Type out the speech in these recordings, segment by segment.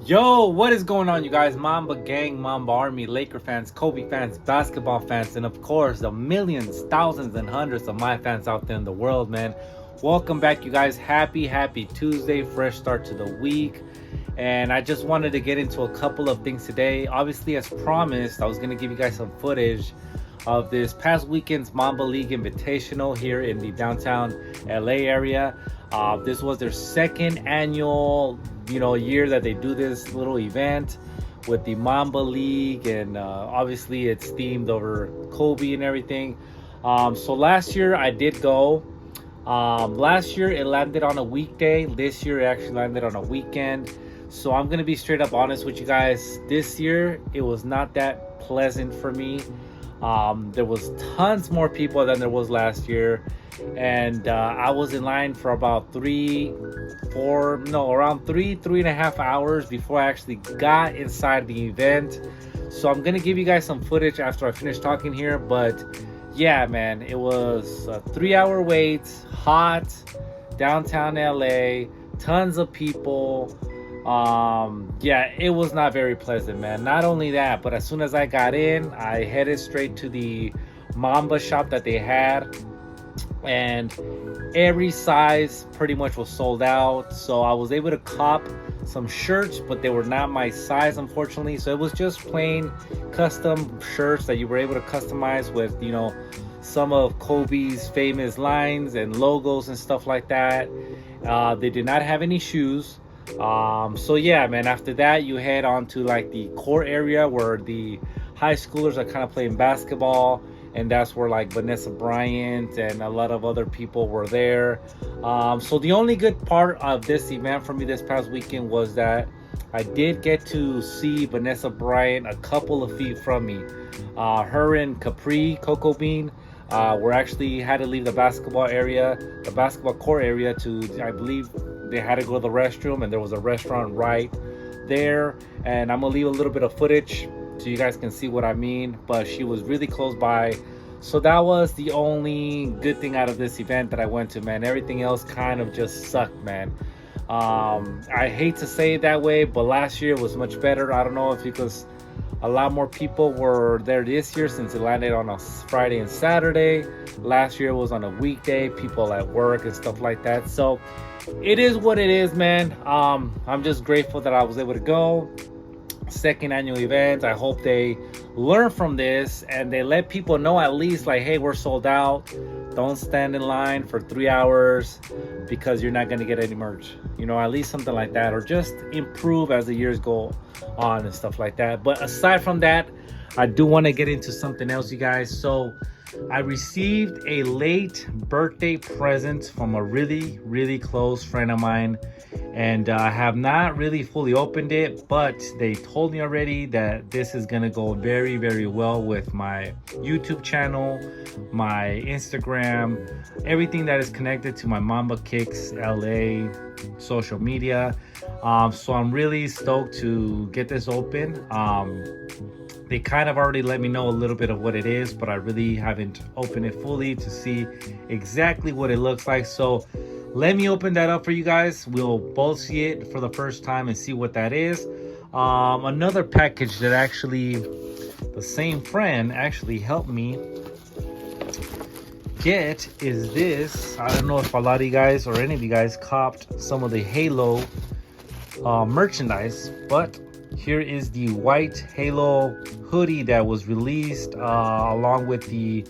Yo, what is going on, you guys? Mamba gang, Mamba army, Laker fans, Kobe fans, basketball fans, and of course the millions, thousands, and hundreds of my fans out there in the world, man. Welcome back, you guys. Happy Tuesday, fresh start to the week. And I just wanted to get into a couple of things today. Obviously, as promised, I was going to give you guys some footage of this past weekend's Mamba League Invitational here in the downtown LA area. This was their second annual year that they do this little event with the Mamba League, and obviously it's themed over Kobe and everything. So last year I did go. Last year it landed on a weekday. This year it actually landed on a weekend. So I'm gonna be straight up honest with you guys. This year it was not that pleasant for me. There was tons more people than there was last year, and I was in line for about around three and a half hours before I actually got inside the event. So I'm gonna give you guys some footage after I finish talking here, but yeah, man, it was a 3-hour wait, hot, downtown LA, tons of people. Yeah, it was not very pleasant, man. Not only that, but as soon as I got in, I headed straight to the Mamba shop that they had, and every size pretty much was sold out. So I was able to cop some shirts, but they were not my size, unfortunately. So it was just plain custom shirts that you were able to customize with, some of Kobe's famous lines and logos and stuff like that. They did not have any shoes. So yeah, man, after that you head on to like the court area where the high schoolers are kind of playing basketball, and that's where like Vanessa Bryant and a lot of other people were there. So the only good part of this event for me this past weekend was that I did get to see Vanessa Bryant a couple of feet from me. Her and Coco Bean were actually had to leave the basketball court area to, I believe they had to go to the restroom, and there was a restaurant right there. And I'm gonna leave a little bit of footage so you guys can see what I mean, but she was really close by. So that was the only good thing out of this event that I went to, man. Everything else kind of just sucked, man. I hate to say it that way, but last year was much better. I don't know if because a lot more people were there this year since it landed on a Friday and Saturday. Last year was on a weekday, people at work and stuff like that. So it is what it is, man. I'm just grateful that I was able to go. Second annual event. I hope they learn from this and they let people know at least like, hey, we're sold out. Don't stand in line for 3 hours because you're not going to get any merch. At least something like that, or just improve as the years go on and stuff like that. But aside from that, I do want to get into something else, you guys. So I received a late birthday present from a really, really close friend of mine, and I have not really fully opened it, but they told me already that this is gonna go very, very well with my YouTube channel, my Instagram, everything that is connected to my Mambakicksla social media. So I'm really stoked to get this open. They kind of already let me know a little bit of what it is, but I really haven't opened it fully to see exactly what it looks like. So let me open that up for you guys. We'll both see it for the first time and see what that is. Another package that actually the same friend actually helped me get is this. I don't know if a lot of you guys or any of you guys copped some of the Halo merchandise, but here is the white Halo hoodie that was released along with the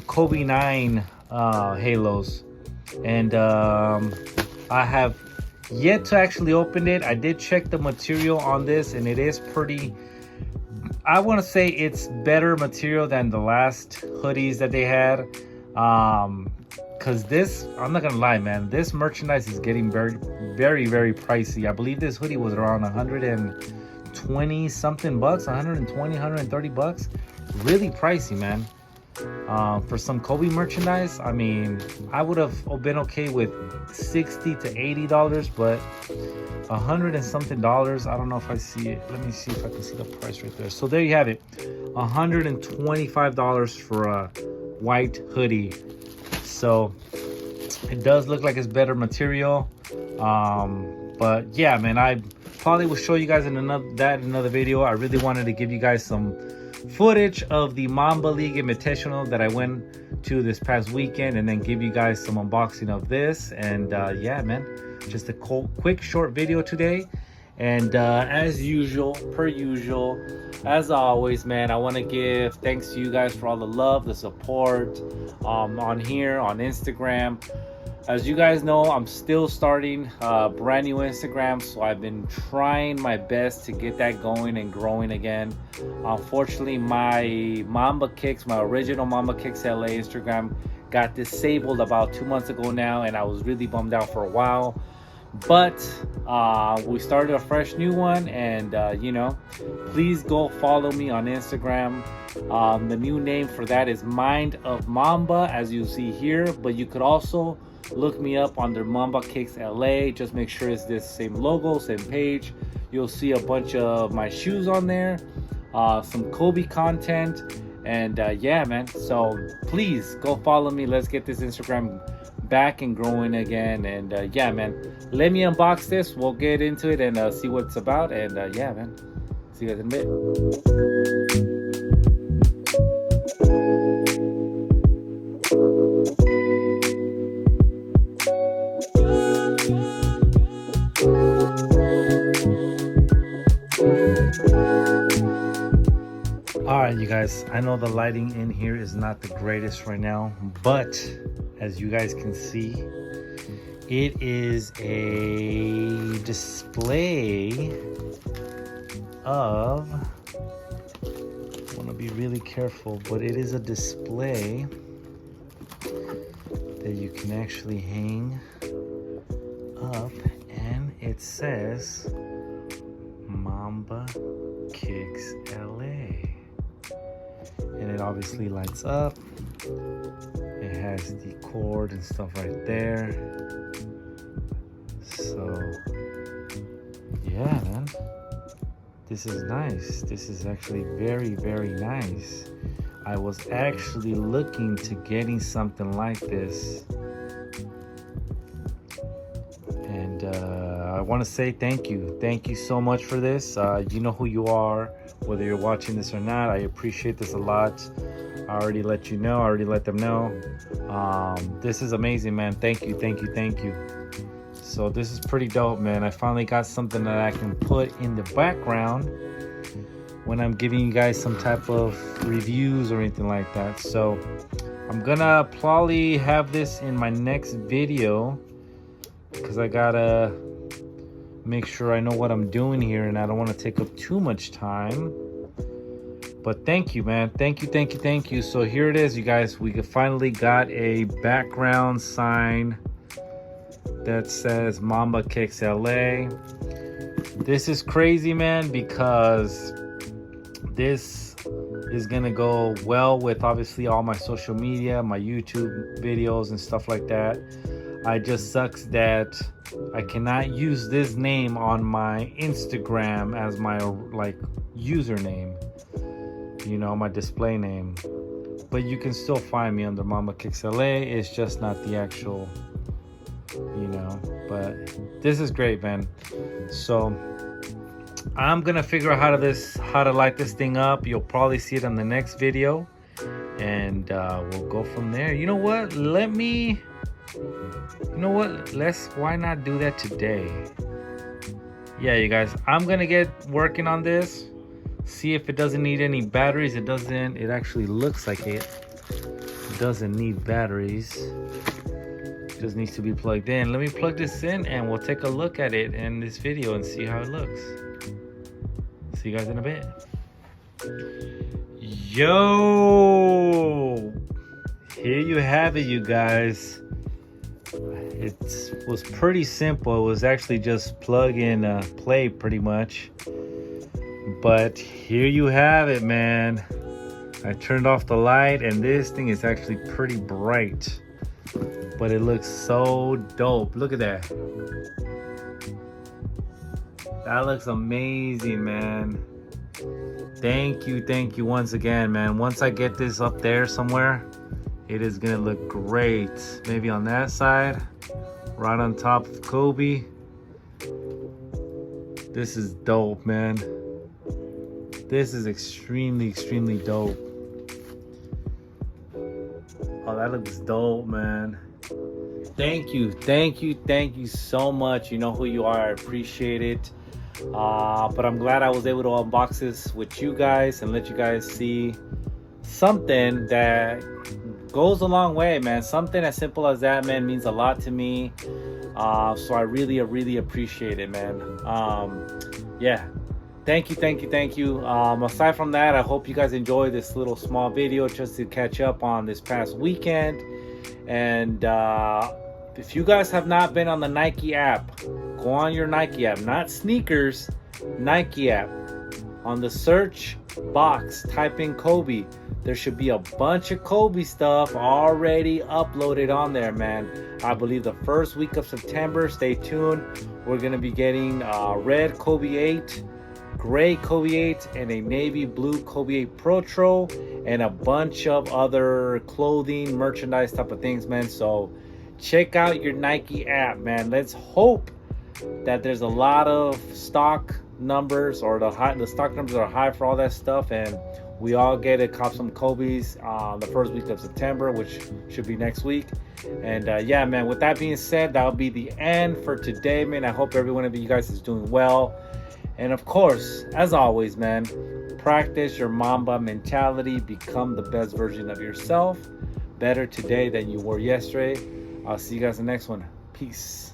Kobe 9 Halos. And I have yet to actually open it. I did check the material on this, and it is pretty, I want to say it's better material than the last hoodies that they had. Because this, I'm not gonna lie, man, this merchandise is getting very, very, very pricey. I believe this hoodie was around 120 something bucks, 120, 130 bucks. Really pricey, man. For some Kobe merchandise, I mean, I would have been okay with $60 to $80, but $100 and something. I don't know if I see it. Let me see if I can see the price right there. So there you have it, $125 for a white hoodie. So it does look like it's better material. But yeah, man, probably will show you guys in another video. I really wanted to give you guys some footage of the Mamba League Invitational that I went to this past weekend, and then give you guys some unboxing of this. And yeah, man, just a quick short video today. And as usual, as always, man, I want to give thanks to you guys for all the love, the support on here, on Instagram. As you guys know, I'm still starting brand new Instagram, so I've been trying my best to get that going and growing again. Unfortunately, my my original Mambakicksla Instagram got disabled about 2 months ago now, and I was really bummed out for a while. But we started a fresh new one, and you know, please go follow me on Instagram. The new name for that is MindOfMamba, as you see here, but you could also look me up under Mambakicksla. Just make sure it's this same logo, same page. You'll see a bunch of my shoes on there, some Kobe content, and yeah, man, so please go follow me. Let's get this Instagram back and growing again. And yeah, man, let me unbox this. We'll get into it and see what it's about. And yeah, man, see you guys in a bit. Alright, you guys, I know the lighting in here is not the greatest right now, but as you guys can see, it is a display of, I want to be really careful, but it is a display that you can actually hang up, and it says Mambakicksla. And it obviously lights up. It has the cord and stuff right there. So yeah, man, this is nice. This is actually very, very nice. I was actually looking to getting something like this, and I want to say thank you so much for this. You know who you are, whether you're watching this or not. I appreciate this a lot. I already let you know, I already let them know. This is amazing, man. Thank you. So this is pretty dope, man. I finally got something that I can put in the background when I'm giving you guys some type of reviews or anything like that. So I'm gonna probably have this in my next video, because I gotta make sure I know what I'm doing here, and I don't want to take up too much time. But thank you, man. Thank you. So here it is, you guys. We finally got a background sign that says Mambakicksla. This is crazy, man, because this is gonna go well with obviously all my social media, my YouTube videos and stuff like that. I just sucks that I cannot use this name on my Instagram as my like username, you know, my display name. But you can still find me under Mambakicksla. It's just not the actual, you know. But this is great, man. So I'm gonna figure out how to light this thing up. You'll probably see it on the next video, and we'll go from there. You know what? Why not do that today? Yeah, you guys, I'm gonna get working on this, see if it doesn't need any batteries. It actually looks like it doesn't need batteries. It just needs to be plugged in. Let me plug this in and we'll take a look at it in this video and see how it looks. See you guys in a bit. Yo, here you have it, you guys. It was pretty simple. It was actually just plug in, play pretty much. But here you have it, man. I turned off the light, and this thing is actually pretty bright, but it looks so dope. Look at that. That looks amazing, man. Thank you once again, man. Once I get this up there somewhere, it is gonna look great. Maybe on that side, right on top of Kobe. This is dope, man. This is extremely dope. Oh, that looks dope, man. Thank you so much. You know who you are. I appreciate it. But I'm glad I was able to unbox this with you guys and let you guys see something that goes a long way, man. Something as simple as that, man, means a lot to me. So I really appreciate it, man. Yeah. Thank you. Aside from that, I hope you guys enjoyed this little small video just to catch up on this past weekend. And if you guys have not been on the Nike app, go on your Nike app, not sneakers, Nike app. On the search box, type in Kobe. There should be a bunch of Kobe stuff already uploaded on there, man. I believe the first week of September, stay tuned. We're going to be getting red Kobe 8, gray Kobe 8, and a navy blue Kobe 8 Pro and a bunch of other clothing, merchandise type of things, man. So check out your Nike app, man. Let's hope that there's a lot of stock numbers, or the stock numbers are high for all that stuff, and we all get to cop some Kobe's the first week of September, which should be next week. And yeah, man, with that being said, that'll be the end for today, man. I hope every one of you guys is doing well. And of course, as always, man, practice your Mamba mentality. Become the best version of yourself. Better today than you were yesterday. I'll see you guys in the next one. Peace.